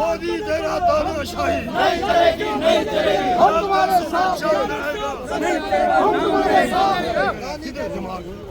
मोदी तेरा तानाशाही नहीं चलेगी, नहीं चलेगी। हम तुम्हारे साथ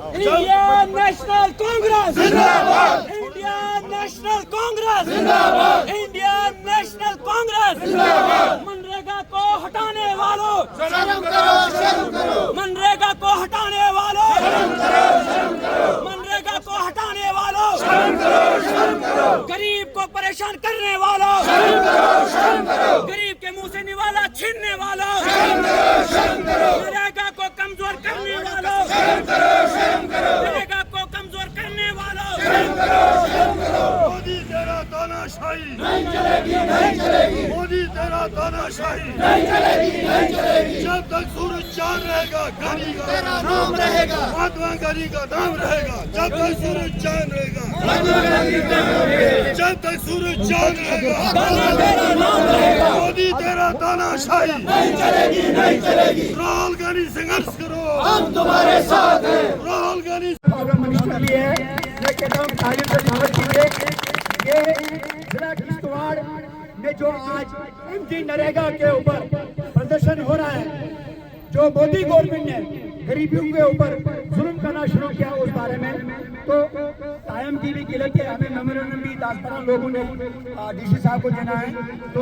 इंडियन नेशनल कांग्रेस जिंदाबाद, इंडियन नेशनल कांग्रेस जिंदाबाद, इंडियन नेशनल कांग्रेस जिंदाबाद। मनरेगा को हटाने वालों शर्म करो, शर्म करो, मनरेगा को हटाने वालों शर्म करो, शर्म करो, मनरेगा को हटाने वालों शर्म करो, शर्म करो, गरीब को परेशान करने वालों शर्म करो, शर्म करो, गरीब के मुंह से निवाला छीनने वालों शर्म करो, शर्म करो, मनरेगा को कमजोर करने वालों शर्म करो, शर्म करो, मनरेगा को कमजोर करने वालों शर्म करो, शर्म करो। मोदी तेरा तानाशाही नहीं चलेगी, नहीं चलेगी, मोदी तेरा तानाशाही नहीं चलेगी, नहीं चलेगी। जब तक सूरज चांद रहेगा गांधी का तेरा नाम रहेगा, महात्मा गांधी का नाम रहेगा। जब तक सूरज चांद रहेगा, महात्मा गांधी का नाम रहेगा, जब तक सूरज चांद रहेगा, तेरा नाम रहेगा। मोदी तेरा तानाशाही नहीं चलेगी, नहीं चलेगी। राहुल गांधी संघर्ष करो, हम तुम्हारे साथ हैं। राहुल गांधी मिनिस्टर भी है। मैं कहता हूँ तालीम से दावत कीजिए। ये जिला किश्तवाड़ में जो आज एमटी नरेगा के ऊपर प्रदर्शन हो रहा है, जो मोदी गवर्नमेंट ने गरीबियों के ऊपर जुल्म करना शुरू किया, उस बारे में तो कायम की भी गिलत है। हमें मेमोरेंडम भी 10-12 लोगों ने डीसी साहब को देना है। तो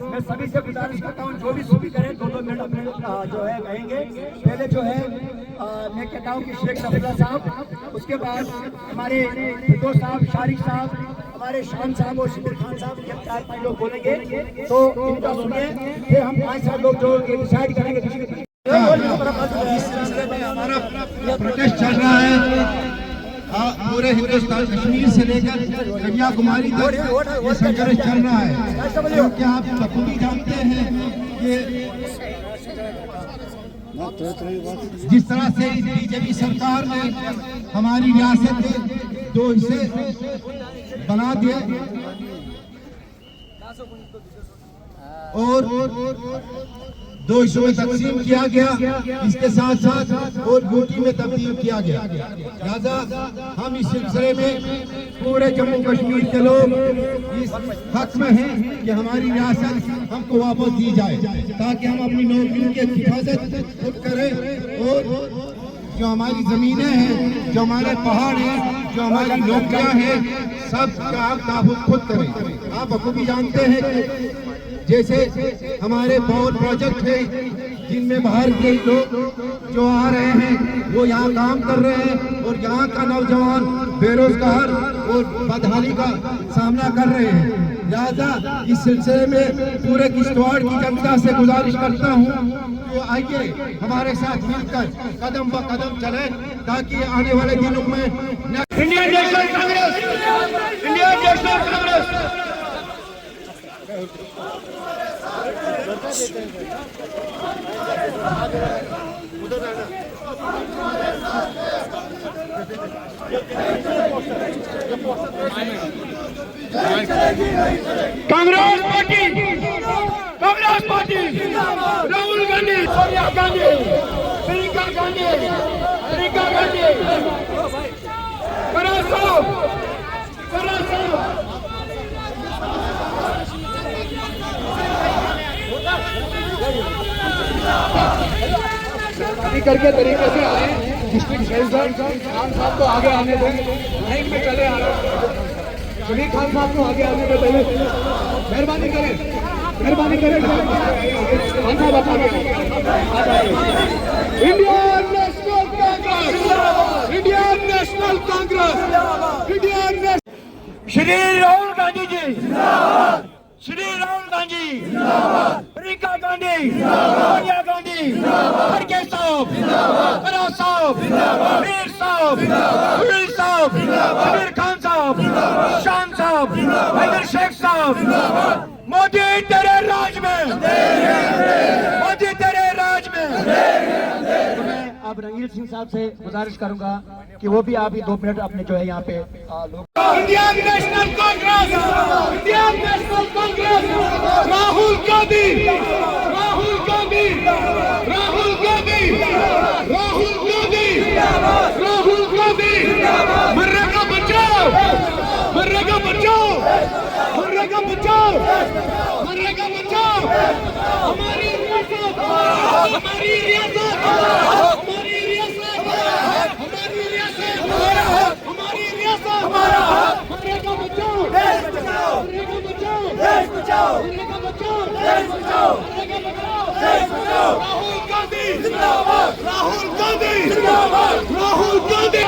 मैं सभी से गुजारिश करता हूँ, जो भी सूफी करें 2-2 मिनट अपने जो है कहेंगे। पहले जो है मैं कहता हूँ कि शेख सफीला साहब, उसके बाद हमारे फिरदौस साहब, शारिक साहब, हमारे शान साहब और शिबिर खान साहब, जब 4-5 लोग बोलेंगे तो इनका सुनिए। फिर हम 5-7 लोग जो डिसाइड करेंगे। इस सिलसिले में हमारा प्रोटेस्ट चल रहा है पूरे हिंदुस्तान, कश्मीर से लेकर कन्याकुमारी तक ये संघर्ष चल रहा है। क्योंकि आप बखूबी जानते हैं कि जिस तरह से बीजेपी सरकार ने हमारी रियासत के 2 हिस्से बना दिए और 2 हिस्सों में तकसीम किया गया, इसके साथ साथ और यूटी में तब्दील किया गया। लिहाजा हम इस सिलसिले में पूरे जम्मू कश्मीर के लोग इस हक में हैं कि हमारी रियासत हमको वापस दी जाए, ताकि हम अपनी नौकरियों की हिफाजत खुद करें और जो हमारी जमीनें हैं, जो हमारे पहाड़ हैं, जो हमारी नौकरियां हैं, सब का हम तहफ़्फ़ुज़ खुद करें। आप बखूबी जानते हैं कि जैसे हमारे पावर प्रोजेक्ट है, जिनमें बाहर के लोग जो आ रहे हैं वो यहाँ काम कर रहे हैं और यहाँ का नौजवान बेरोजगार और बदहाली का सामना कर रहे हैं। लिहाजा इस सिलसिले में पूरे किश्तवाड़ की जनता से गुजारिश करता हूँ कि आइए हमारे साथ मिलकर कदम ब कदम चले, ताकि आने वाले दिनों में Indian National Congress, Indian National Congress Congress party Rahul Gandhi, Sonia Gandhi, Priyanka Gandhi, करके तरीके से आए। डिस्ट्रिक्ट प्रेसिडेंट खान साहब को आगे आने दें, लाइन में चले आ रहे। शबीर खान साहब को आगे आने दें, पहले मेहरबानी करें खान साहब आप आगे। Indian National Congress, Indian National Congress, Indian Shri Rahul Gandhi ji जिंदाबाद, श्री राहुल गांधी जिंदाबाद, प्रियंका गांधी जिंदाबाद, सोनिया गांधी जिंदाबाद, खड़गे साहब जिंदाबाद, फराज साहब जिंदाबाद, मीर साहब जिंदाबाद, सुनील साहब जिंदाबाद, शबीर खान साहब जिंदाबाद, शान साहब जिंदाबाद, हैदर शेख साहब जिंदाबाद। मोदी तेरे राज में, मोदी तेरे राज में। मैं अब रंगील सिंह साहब से गुजारिश करूंगा कि वो भी आप ही 2 मिनट अपने जो है यहाँ पे लोग। Indian National Congress, Indian National Congress, Rahul Gandhi, Rahul Gandhi, Rahul Gandhi, Rahul Gandhi, Rahul Gandhi, MNREGA बचाओ, मनरेगा बचाओ, मनरेगा बचाओ, हमारी रियासत, हमारी रियासत, हमारी रियासत, हमारी रियासत, हमारी रियासत, मनरेगा बचाओ, मनरेगा बचाओ, मनरेगा बचाओ, मनरेगा बचाओ, राहुल गांधी जिंदाबाद, राहुल गांधी जिंदाबाद, राहुल गांधी,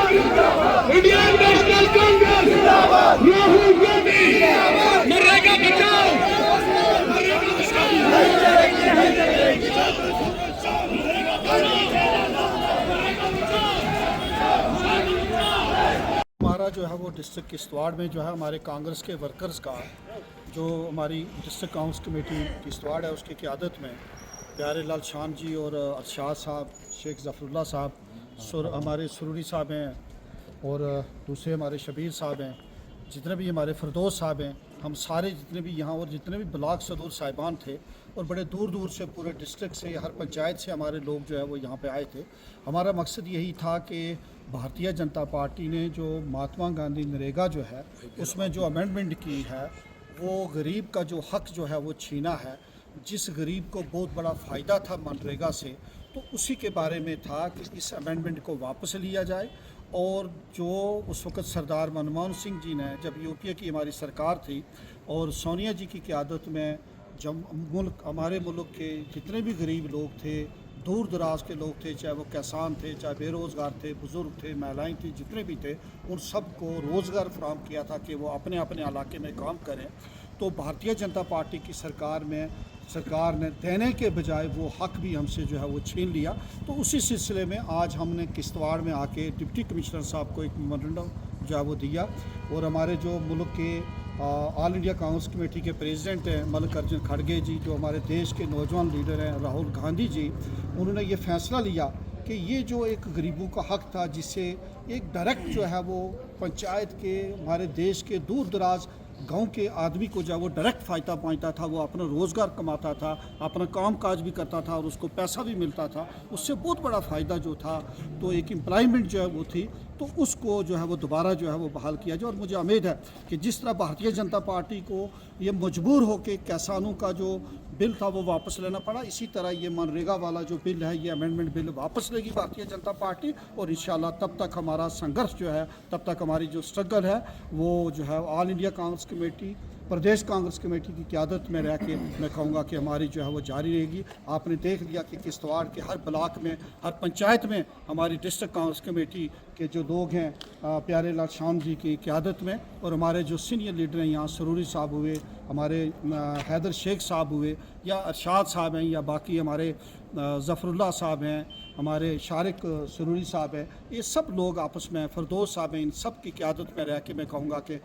इंडियन नेशनल कांग्रेस जिंदाबाद, राहुल गांधी जिंदाबाद, मनरेगा बचाओ, मनरेगा बचाओ, हमारा जो है वो डिस्ट्रिक्ट किश्तवाड़ में जो है हमारे कांग्रेस के वर्कर्स का जो हमारी डिस्ट्रिक्ट काउंसिल कमेटी किश्तवाड़ है उसकी क़यादत में प्यारे लाल शान जी और अरशाद साहब, शेख ज़फ़रुल्लाह साहब, हमारे सुरूरी साहब हैं और दूसरे हमारे शबीर साहब हैं, जितने भी हमारे फरदौस साहब हैं, हम सारे जितने भी यहाँ और जितने भी ब्लॉक सदूर साहिबान थे और बड़े दूर दूर से पूरे डिस्ट्रिक्ट से हर पंचायत से हमारे लोग जो है वो यहाँ पे आए थे। हमारा मकसद यही था कि भारतीय जनता पार्टी ने जो महात्मा गांधी नरेगा जो है उसमें जो अमेंडमेंट की है वो गरीब का जो हक जो है वो छीना है, जिस गरीब को बहुत बड़ा फ़ायदा था मनरेगा से, तो उसी के बारे में था कि इस अमेंडमेंट को वापस लिया जाए। और जो उस वक़्त सरदार मनमोहन सिंह जी ने, जब यूपीए की हमारी सरकार थी और सोनिया जी की क़यादत में जब हमारे मुल्क के जितने भी गरीब लोग थे, दूर दराज के लोग थे, चाहे वो किसान थे, चाहे बेरोज़गार थे, बुज़ुर्ग थे, महिलाएं थी, जितने भी थे, उन सब को रोज़गार फराहम किया था कि वो अपने अपने इलाके में काम करें। तो भारतीय जनता पार्टी की सरकार ने देने के बजाय वो हक भी हमसे जो है वो छीन लिया। तो उसी सिलसिले में आज हमने किश्तवाड़ में आके डिप्टी कमिश्नर साहब को एक मेमोरेंडम जो है वो दिया और हमारे जो मुल्क के ऑल इंडिया कांग्रेस कमेटी के प्रेसिडेंट हैं मल्लिकार्जुन खड़गे जी, जो हमारे देश के नौजवान लीडर हैं राहुल गांधी जी, उन्होंने ये फ़ैसला लिया कि ये जो एक गरीबों का हक था, जिससे एक डायरेक्ट जो है वो पंचायत के हमारे देश के दूर दराज गांव के आदमी को जब वो डायरेक्ट फ़ायदा पहुंचता था, वो अपना रोज़गार कमाता था, अपना काम काज भी करता था और उसको पैसा भी मिलता था, उससे बहुत बड़ा फ़ायदा जो था, तो एक एम्प्लॉयमेंट जो है वो थी, तो उसको जो है वो दोबारा जो है वो बहाल किया जाए। और मुझे उम्मीद है कि जिस तरह भारतीय जनता पार्टी को ये मजबूर होकर किसानों का जो बिल था वो वापस लेना पड़ा, इसी तरह ये मनरेगा वाला जो बिल है, ये अमेंडमेंट बिल वापस लेगी भारतीय जनता पार्टी। और इंशाल्लाह तब तक हमारा संघर्ष जो है, तब तक हमारी जो स्ट्रगल है वो जो है ऑल इंडिया कांग्रेस कमेटी, प्रदेश कांग्रेस कमेटी की क़यादत में रह के मैं कहूँगा कि हमारी जो है वो जारी रहेगी। आपने देख लिया कि किश्तवाड़ के हर ब्लॉक में, हर पंचायत में हमारी डिस्ट्रिक्ट कांग्रेस कमेटी के जो लोग हैं प्यारे लाल शान जी की क़यादत में, और हमारे जो सीनियर लीडर हैं यहाँ सुरूरी साहब हुए, हमारे हैदर शेख साहब हुए, या अरशाद साहब हैं, या बाकी हमारे ज़फ़रुल्लाह साहब हैं, हमारे शारिक सुरूरी साहब हैं, ये सब लोग आपस में, फरदौस साहब हैं, इन सब की क़यादत में रह के मैं कहूँगा कि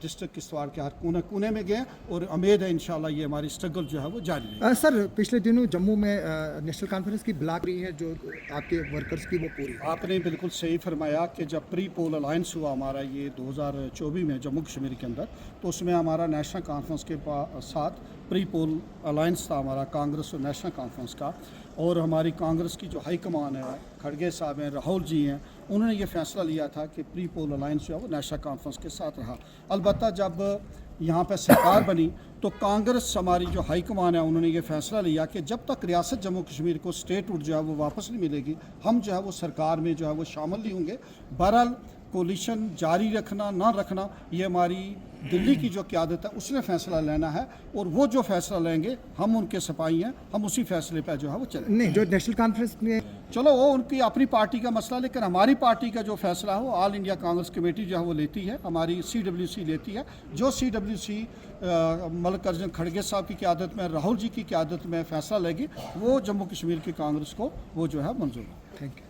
डिस्ट्रिक्ट किश्तवाड़ के हर कोने कोने में गए और उम्मीद है इंशाल्लाह ये हमारी स्ट्रगल जो है वो जारी रहेगी। सर, पिछले दिनों जम्मू में नेशनल कॉन्फ्रेंस की ब्लॉक रही है जो आपके वर्कर्स की, वो पूरी आपने बिल्कुल सही फरमाया कि जब प्री पोल अलायंस हुआ हमारा ये 2024 में जम्मू कश्मीर के अंदर, तो उसमें हमारा नेशनल कॉन्फ्रेंस के साथ प्री पोल अलायंस था हमारा कांग्रेस और नेशनल कॉन्फ्रेंस का। और हमारी कांग्रेस की जो हाई कमान है, खड़गे साहब हैं, राहुल जी हैं, उन्होंने ये फ़ैसला लिया था कि प्री पोल अलायंस जो है वो नेशनल कॉन्फ्रेंस के साथ रहा। अलबत्ता जब यहाँ पे सरकार बनी तो कांग्रेस हमारी जो हाई कमान है उन्होंने ये फ़ैसला लिया कि जब तक रियासत जम्मू कश्मीर को स्टेटहुड जो है वो वापस नहीं मिलेगी, हम जो है वो सरकार में जो है वो शामिल नहीं होंगे। बहरहाल कोलिशन जारी रखना ना रखना ये हमारी दिल्ली की जो क़यादत है उसने फ़ैसला लेना है, और वो जो फ़ैसला लेंगे हम उनके सिपाही हैं, हम उसी फ़ैसले पर जो है वो चलेंगे। नहीं, जो नेशनल कॉन्फ्रेंस में, चलो वो उनकी अपनी पार्टी का मसला, लेकिन हमारी पार्टी का जो फैसला हो ऑल इंडिया कांग्रेस कमेटी जो है वो लेती है, हमारी CWC लेती है। जो CWC मल्लिकार्जुन खड़गे साहब की क़यादत में, राहुल जी की क़यादत में फ़ैसला लेगी, वो जम्मू कश्मीर की कांग्रेस को वो जो है मंजूर है। Thank you.